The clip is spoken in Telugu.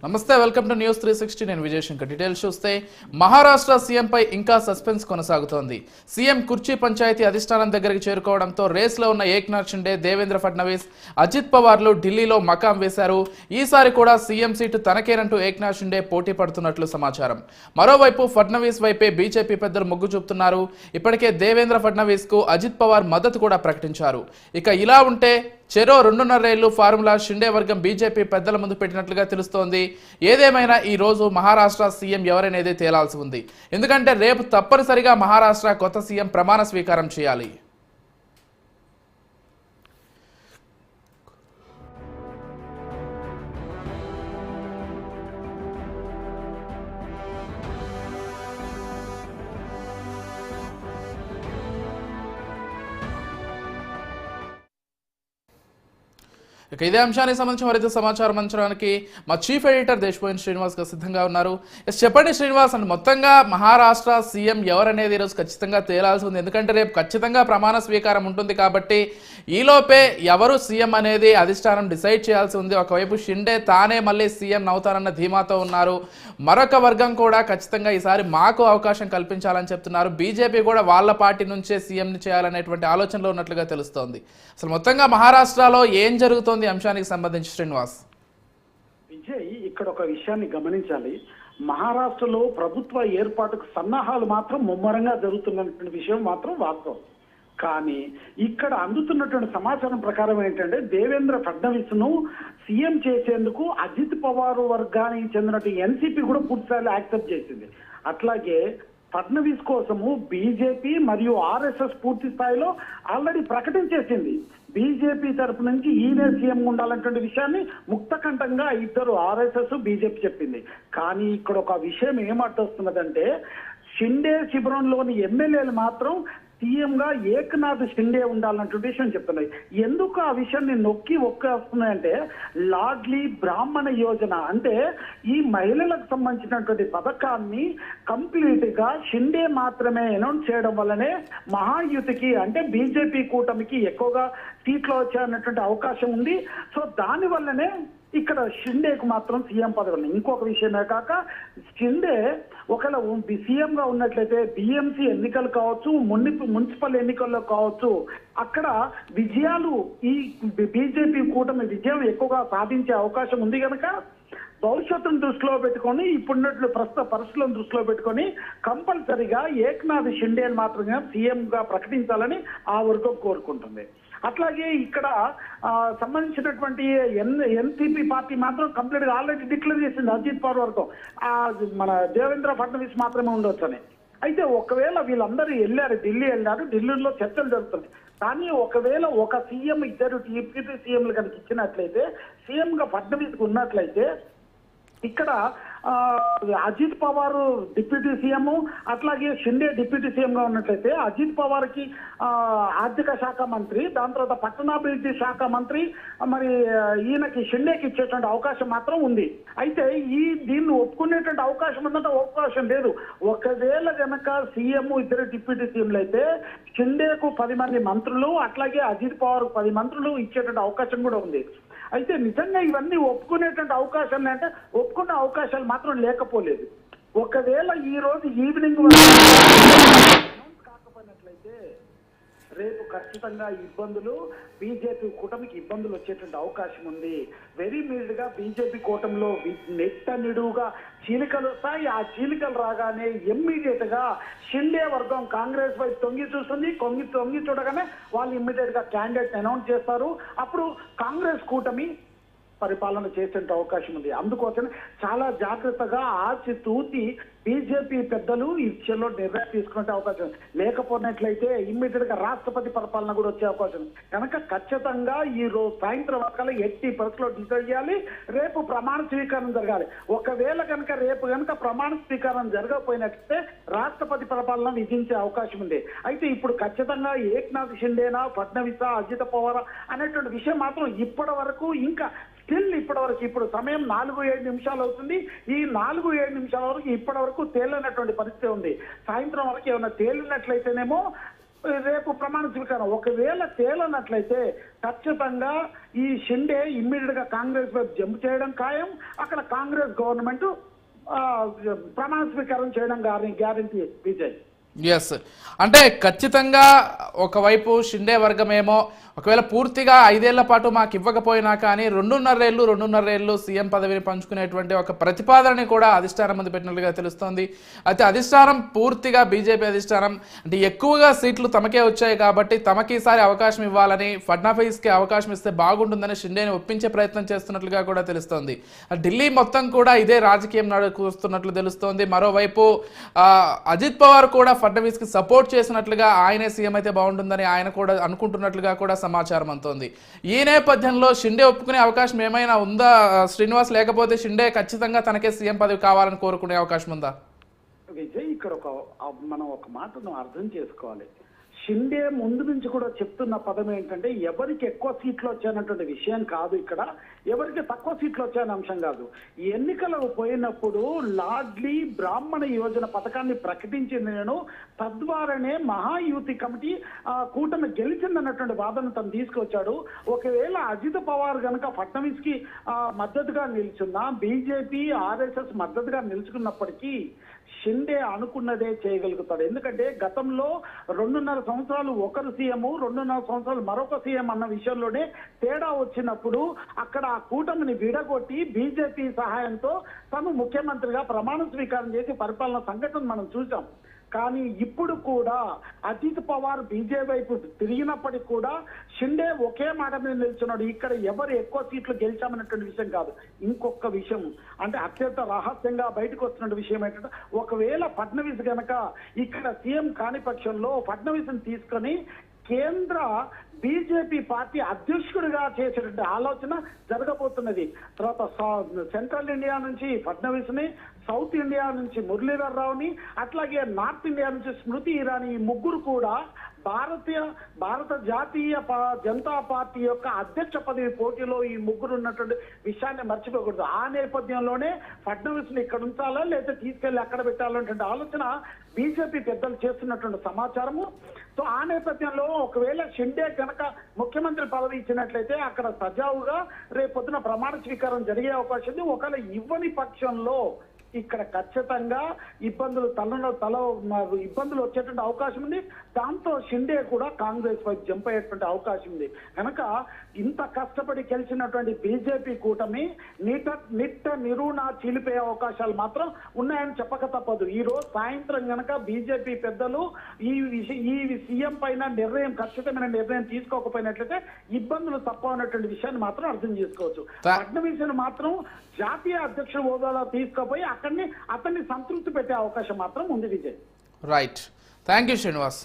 నమస్తే, వెల్కమ్ టు న్యూస్ 360. నేను విజయశంకర్. డీటెయిల్స్ చూస్తే మహారాష్ట్ర సీఎంపై ఇంకా సస్పెన్స్ కొనసాగుతోంది. సీఎం కుర్చీ పంచాయతీ అధిష్టానం దగ్గరికి చేరుకోవడంతో రేస్లో ఉన్న ఏక్నాథ్ షిండే, దేవేంద్ర ఫడ్నవీస్, అజిత్ పవార్లు ఢిల్లీలో మకాం వేశారు. ఈసారి కూడా సీఎం సీటు తనకేనంటూ ఏక్నాథ్ షిండే పోటీ పడుతున్నట్లు సమాచారం. మరోవైపు ఫడ్నవీస్ వైపే బీజేపీ పెద్దలు మొగ్గు చూపుతున్నారు. ఇప్పటికే దేవేంద్ర ఫడ్నవీస్ కు అజిత్ పవార్ మద్దతు కూడా ప్రకటించారు. ఇక ఇలా ఉంటే చెరో 2.5 ఏళ్లు ఫార్ములా షిండే వర్గం బీజేపీ పెద్దల ముందు పెట్టినట్లుగా తెలుస్తోంది. ఏదేమైనా ఈ రోజు మహారాష్ట్ర సీఎం ఎవరనేది తేలాల్సి ఉంది. ఎందుకంటే రేపు తప్పనిసరిగా మహారాష్ట్ర కొత్త సీఎం ప్రమాణ స్వీకారం చేయాలి. ఇక ఇదే అంశానికి సంబంధించి మరింత సమాచారం అంచడానికి మా చీఫ్ ఎడిటర్ దేశపోయిన శ్రీనివాస్ గారు సిద్ధంగా ఉన్నారు. చెప్పండి శ్రీనివాస్, అండ్ మొత్తంగా మహారాష్ట్ర సీఎం ఎవరనేది ఈరోజు ఖచ్చితంగా తేలాల్సి ఉంది. ఎందుకంటే రేపు ఖచ్చితంగా ప్రమాణ స్వీకారం ఉంటుంది కాబట్టి ఈలోపే ఎవరు సీఎం అనేది అధిష్టానం డిసైడ్ చేయాల్సి ఉంది. ఒకవైపు షిండే తానే మళ్ళీ సీఎం అవుతారన్న ధీమాతో ఉన్నారు. మరొక వర్గం కూడా ఖచ్చితంగా ఈసారి మాకు అవకాశం కల్పించాలని చెప్తున్నారు. బీజేపీ కూడా వాళ్ళ పార్టీ నుంచే సీఎంని చేయాలనేటువంటి ఆలోచనలో ఉన్నట్లుగా తెలుస్తోంది. అసలు మొత్తంగా మహారాష్ట్రలో ఏం జరుగుతోంది అంశానికి సంబంధించి శ్రీనివాస్? విజయ్, ఇక్కడ ఒక విషయాన్ని గమనించాలి. మహారాష్ట్రలో ప్రభుత్వ ఏర్పాటుకు సన్నాహాలు మాత్రం ముమ్మరంగా జరుగుతున్నటువంటి విషయం మాత్రం వాస్తవం. కానీ ఇక్కడ అందుతున్నటువంటి సమాచారం ప్రకారం ఏంటంటే దేవేంద్ర ఫడ్నవీస్ ను సీఎం చేసేందుకు అజిత్ పవార్ వర్గానికి చెందినట్టు ఎన్సీపీ కూడా పూర్తిస్థాయిలో యాక్సెప్ట్ చేసింది. అట్లాగే ఫడ్నవీస్ కోసము బీజేపీ మరియు ఆర్ఎస్ఎస్ పూర్తి స్థాయిలో ఆల్రెడీ ప్రకటించేసింది. బీజేపీ తరపు నుంచి ఈయనే సీఎం ఉండాలన్నటువంటి విషయాన్ని ముక్తకంఠంగా ఇద్దరు ఆర్ఎస్ఎస్ బీజేపీ చెప్పింది. కానీ ఇక్కడ ఒక విషయం ఏమర్థొస్తున్నదంటే షిండే శిబిరంలోని ఎమ్మెల్యేలు మాత్రం సీఎం గా ఏక్నాథ్ షిండే ఉండాలన్నటువంటి విషయం చెప్తున్నాయి. ఎందుకు ఆ విషయాన్ని నొక్కి ఒక్కేస్తున్నాయంటే లాడ్లీ బ్రాహ్మణ యోజన అంటే ఈ మహిళలకు సంబంధించినటువంటి పథకాన్ని కంప్లీట్ గా షిండే మాత్రమే అనౌన్స్ చేయడం వల్లనే మహాయుతికి అంటే బీజేపీ కూటమికి ఎక్కువగా సీట్లు వచ్చేటువంటి అవకాశం ఉంది. సో దాని వల్లనే ఇక్కడ షిండేకు మాత్రం సీఎం పదవి ఉంది. ఇంకొక విషయమే కాక షిండే ఒకవేళ సీఎం గా ఉన్నట్లయితే బిఎంసీ ఎన్నికలు కావచ్చు, మున్సిపల్ ఎన్నికల్లో కావచ్చు, అక్కడ విజయాలు ఈ బీజేపీ కూటమి విజయం ఎక్కువగా సాధించే అవకాశం ఉంది కనుక భవిష్యత్తును దృష్టిలో పెట్టుకొని ఇప్పుడున్నట్లు ప్రస్తుత పరిస్థితులను దృష్టిలో పెట్టుకొని కంపల్సరిగా ఏక్నాథ్ షిండేని మాత్రమే సీఎం గా ప్రకటించాలని ఆ వర్గం కోరుకుంటుంది. అట్లాగే ఇక్కడ సంబంధించినటువంటి ఎన్సీపీ పార్టీ మాత్రం కంప్లీట్ గా ఆల్రెడీ డిక్లేర్ చేసింది అజిత్ పవార్ వర్గం మన దేవేంద్ర ఫడ్నవీస్ మాత్రమే ఉండొచ్చని. అయితే ఒకవేళ వీళ్ళందరూ ఢిల్లీ వెళ్ళారు, ఢిల్లీలో చర్చలు జరుగుతున్నాయి. కానీ ఒకవేళ ఒక సీఎం ఇద్దరు డిప్యూటీ సీఎంలు కనుక ఇచ్చినట్లయితే సీఎం గా ఫడ్నవీస్ ఉన్నట్లయితే ఇక్కడ అజిత్ పవార్ డిప్యూటీ సీఎం అట్లాగే షిండే డిప్యూటీ సీఎం గా ఉన్నట్లయితే అజిత్ పవార్ కి ఆర్థిక శాఖ మంత్రి, దాని తర్వాత పట్టణాభివృద్ధి శాఖ మంత్రి, మరి ఈయనకి షిండేకి ఇచ్చేటువంటి అవకాశం మాత్రం ఉంది. అయితే దీన్ని ఒప్పుకునేటువంటి అవకాశం ఉందంటే అవకాశం లేదు. ఒకవేళ కనుక సీఎం ఇద్దరు డిప్యూటీ సీఎంలు అయితే షిండేకు 10 మంది మంత్రులు అట్లాగే అజిత్ పవార్ 10 మంత్రులు ఇచ్చేటువంటి అవకాశం కూడా ఉంది. అయితే నిజంగా ఇవన్నీ ఒప్పుకునేటువంటి అవకాశాలు అంటే ఒప్పుకునే అవకాశాలు మాత్రం లేకపోలేదు. ఒకవేళ ఈ రోజు ఈవినింగ్ కాకపోయినట్లయితే రేపు ఖచ్చితంగా ఇబ్బందులు బీజేపీ కూటమికి ఇబ్బందులు వచ్చేటువంటి అవకాశం ఉంది. వెరీ మీల్డ్ గా బీజేపీ కూటమిలో నెట్ట నిడువుగా చీలికలు వస్తాయి. ఆ చీలికలు రాగానే ఇమ్మీడియట్ గా షిండే వర్గం కాంగ్రెస్ వైపు తొంగి చూస్తుంది. తొంగి చూడగానే వాళ్ళు ఇమ్మీడియట్ గా క్యాండిడేట్ అనౌన్స్ చేస్తారు. అప్పుడు కాంగ్రెస్ కూటమి పరిపాలన చేసే అవకాశం ఉంది. అందుకోసం చాలా జాగ్రత్తగా ఆచితూచి బీజేపీ పెద్దలు ఈ విషయంలో నిర్ణయం తీసుకునే అవకాశం లేకపోయినట్లయితే ఇమ్మీడియట్ గా రాష్ట్రపతి పరిపాలన కూడా వచ్చే అవకాశం కనుక ఖచ్చితంగా ఈ రోజు సాయంత్రం వరకు ఎట్టి పరిస్థితిలో డిసైడ్ చేయాలి. రేపు ప్రమాణ స్వీకారం జరగాలి. ఒకవేళ కనుక రేపు కనుక ప్రమాణ స్వీకారం జరగకపోయినట్లయితే రాష్ట్రపతి పరిపాలన విధించే అవకాశం ఉంది. అయితే ఇప్పుడు ఖచ్చితంగా ఏక్నాథ్ షిండేనా, ఫడ్నవీసా, అజిత్ పవార్ అనేటువంటి విషయం మాత్రం ఇప్పటి వరకు ఇంకా స్టిల్ ఇప్పుడు సమయం 4-7 నిమిషాలు అవుతుంది. ఈ 4-7 నిమిషాల వరకు ఇప్పటి వరకు తేలినటువంటి పరిస్థితి ఉంది. సాయంత్రం వరకు ఏమైనా తేలినట్లయితేనేమో రేపు ప్రమాణ స్వీకారం ఒకవేళ తేలనట్లయితే ఖచ్చితంగా ఈ షిండే ఇమ్మీడియట్ గా కాంగ్రెస్ వైపు జంప్ చేయడం ఖాయం. అక్కడ కాంగ్రెస్ గవర్నమెంట్ ప్రమాణ స్వీకారం చేయడం గ్యారంటీ విజయ్. ఎస్, అంటే ఖచ్చితంగా ఒకవైపు షిండే వర్గమేమో ఒకవేళ పూర్తిగా 5 ఏళ్ల పాటు మాకు ఇవ్వకపోయినా కానీ 2.5 ఏళ్ళు సీఎం పదవిని పంచుకునేటువంటి ఒక ప్రతిపాదనని కూడా అధిష్టానం ముందు పెట్టినట్లుగా తెలుస్తోంది. అయితే అధిష్టానం పూర్తిగా బీజేపీ అధిష్టానం అంటే ఎక్కువగా సీట్లు తమకే వచ్చాయి కాబట్టి తమకి ఈసారి అవకాశం ఇవ్వాలని, ఫడ్నవీస్కి అవకాశం ఇస్తే బాగుంటుందని షిండేని ఒప్పించే ప్రయత్నం చేస్తున్నట్లుగా కూడా తెలుస్తోంది. ఢిల్లీ మొత్తం కూడా ఇదే రాజకీయం నడుస్తున్నట్లు తెలుస్తోంది. మరోవైపు అజిత్ పవార్ కూడా ఫడ్నవీస్కి సపోర్ట్ చేసినట్లుగా, ఆయనే సీఎం అయితే బాగుంటుందని ఆయన కూడా అనుకుంటున్నట్లుగా కూడా సమాచారం అందుతోంది. ఈ నేపథ్యంలో షిండే ఒప్పుకునే అవకాశం ఏమైనా ఉందా శ్రీనివాస్? లేకపోతే షిండే ఖచ్చితంగా తనకే సీఎం పదవి కావాలని కోరుకునే అవకాశం ఉందా? విజయ్, ఇక్కడ మనం ఒక మాటను అర్థం చేసుకోవాలి. షిండే ముందు నుంచి కూడా చెప్తున్న పదం ఏంటంటే ఎవరికి ఎక్కువ సీట్లు వచ్చాయన్నటువంటి విషయం కాదు, ఇక్కడ ఎవరికి తక్కువ సీట్లు వచ్చాయన్న అంశం కాదు. ఎన్నికలకు పోయినప్పుడు లాడ్లీ బ్రాహ్మణ యోజన పథకాన్ని ప్రకటించింది నేను, తద్వారానే మహాయుతి కమిటీ కూటమి గెలిచిందన్నటువంటి వాదన తను తీసుకొచ్చాడు. ఒకవేళ అజిత్ పవార్ గనక ఫడ్నవీస్ కి మద్దతుగా నిల్చున్నా, బీజేపీ ఆర్ఎస్ఎస్ మద్దతుగా నిలుచుకున్నప్పటికీ షిండే అనుకున్నదే చేయగలుగుతాడు. ఎందుకంటే గతంలో 2.5 సంవత్సరాలు ఒకరు సీఎం, 2.5 సంవత్సరాలు మరొక సీఎం అన్న విషయంలోనే తేడా వచ్చినప్పుడు అక్కడ ఆ కూటమిని విడగొట్టి బీజేపీ సహాయంతో తను ముఖ్యమంత్రిగా ప్రమాణ స్వీకారం చేసి పరిపాలన సంఘటన మనం చూసాం. కానీ ఇప్పుడు కూడా అజిత్ పవార్ బీజేపీ వైపు తిరిగినప్పటికీ కూడా షిండే ఒకే మాట మీద నిల్చున్నాడు. ఇక్కడ ఎవరు ఎక్కువ సీట్లు గెలిచామన్నటువంటి విషయం కాదు. ఇంకొక విషయం అంటే అత్యంత రహస్యంగా బయటకు వస్తున్న విషయం ఏంటంటే ఒకవేళ ఫడ్నవీస్ గనక ఇక్కడ సీఎం కాని పక్షంలో ఫడ్నవీస్ ని తీసుకొని కేంద్ర బీజేపీ పార్టీ అధ్యక్షుడిగా చేసేటువంటి ఆలోచన జరగబోతున్నది. తర్వాత సెంట్రల్ ఇండియా నుంచి ఫడ్నవీస్ ని, సౌత్ ఇండియా నుంచి మురళీధర్ రావుని, అట్లాగే నార్త్ ఇండియా నుంచి స్మృతి ఇరానీ, ఈ ముగ్గురు కూడా భారత జాతీయ జనతా పార్టీ యొక్క అధ్యక్ష పదవి పోటీలో ఈ ముగ్గురు ఉన్నటువంటి విషయాన్ని మర్చిపోకూడదు. ఆ నేపథ్యంలోనే ఫడ్నవీస్ ని ఇక్కడ ఉంచాలా లేదా తీసుకెళ్లి అక్కడ పెట్టాలన్నటువంటి ఆలోచన బీజేపీ పెద్దలు చేస్తున్నటువంటి సమాచారము. సో ఆ నేపథ్యంలో ఒకవేళ షిండే కనుక ముఖ్యమంత్రి పదవి ఇచ్చినట్లయితే అక్కడ సజావుగా రేపొద్దున ప్రమాణ స్వీకారం జరిగే అవకాశం ఉంది. ఒకవేళ ఇవ్వని పక్షంలో ఇక్కడ ఖచ్చితంగా ఇబ్బందులు వచ్చేటువంటి అవకాశం ఉంది. దాంతో షిండే కూడా కాంగ్రెస్ వైపు జంప్ అయ్యేటువంటి అవకాశం ఉంది. కనుక ఇంత కష్టపడి గెలిచినటువంటి బీజేపీ కూటమి నిట్ట నిరూనా చీలిపోయే అవకాశాలు మాత్రం ఉన్నాయని చెప్పక తప్పదు. ఈ రోజు సాయంత్రం గనక బీజేపీ పెద్దలు ఈ సీఎం పైన ఖచ్చితమైన నిర్ణయం తీసుకోకపోయినట్లయితే ఇబ్బందులు తప్పవన్నటువంటి విషయాన్ని మాత్రం అర్థం చేసుకోవచ్చు. ఫడ్నవీస్ మాత్రం జాతీయ అధ్యక్షుడు హోదాలో తీసుకుపోయి అతన్ని సంతృప్తి పెట్టే అవకాశం మాత్రం ఉంది Vijay. Right, thank you Srinivas.